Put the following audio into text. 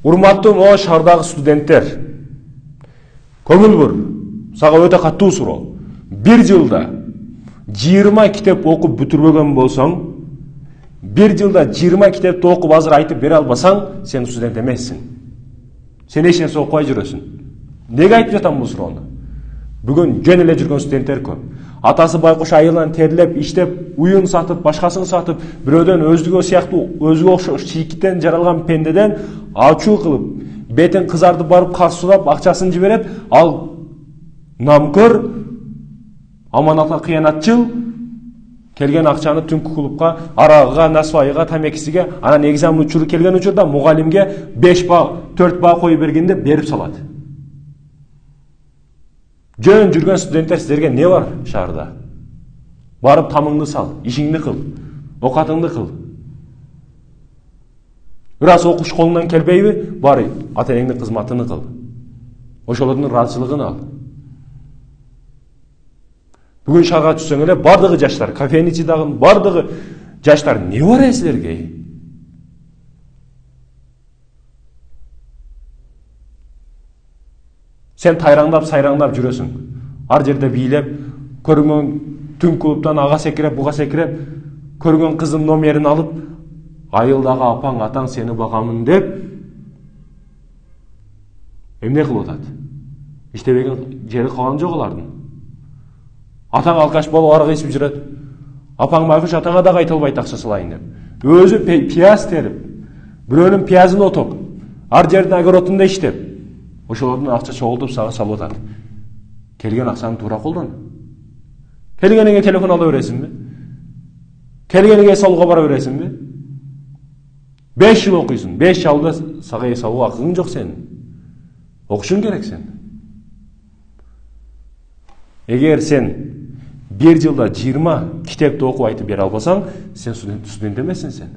Урматтуу могу шаардагы студенттер, көңүл бур, сага өтө каттуу суроо. Bir жылда 20 китеп окуп бүтүрбөгөн болсоң, bir жылда 20 китепти окуп азыр айтып бере албасаң, сен студент эмессиң. Сен эч нерсе окубай жүрөсүң. Неге айтып жатам бул суроону? Бүгүн жөн эле жүргөн студенттер көп. Атасы байкуш айылынан терлеп, иштеп, уюн сатып, башкасын сатып, бирөөдөн өзгө сыяктуу, өзгө окшош чийиктен жаралган пендеден ачуу кылып, бетин кызартып барып карсулап, акчасын жиберет, ал намкөр, аманатка кыянатчыл, келген акчаны түнкү клубка, арагыга, насвайга, тамекисиге, анан экзамен учуру келген учурда мугалимге 5 ба, 4 ба коюп бергенде берип салат. Жөн жүргөн студенттер, силерге не бар шаарда? Барып тамыңды сал, ишиңди кыл, окатыңды кыл. Ырас окуш колуңдан келбейби? Бар, ата-энеңдин кызматыны кыл. Ошолордун ыраазычылыгын ал. Бүгүн шаарга түшсөң эле бардыгы жаштар, кофени чыдагын бардыгы жаштар не бар силерге? Сен тайраңдап, сайраңдап жүрөсүң. Ар жерде бийлеп, көргөн түн клубтан ага секиреп, буга секиреп, көргөн кыздын номерин алып, айылдагы апаң, атаң сени багамын деп, эмне кылып атат? Иштебеген жери калган жок алардын. Атаң алкаш болуп арак ичип жүрөт. Апаң байкуш атаңа да кайта албайт акча салайын деп. Өзү пияз терип, бирөөнүн пиязын отуп, ар жердин огородунда иштеп, ошолордун акча чогултуп сага салып атат. Келген акчаны туура колдон. Келгениңе телефон ала бересиңби? Келгениңе салууга бара бересиңби? 5 жыл окуйсуң. 5 жылда сага эс алуу акылың жок сенин. Окушуң керек сен. Эгер сен 1 жылда 20 китепти окуп айтып бере албасаң, сен студент эмессиң сен.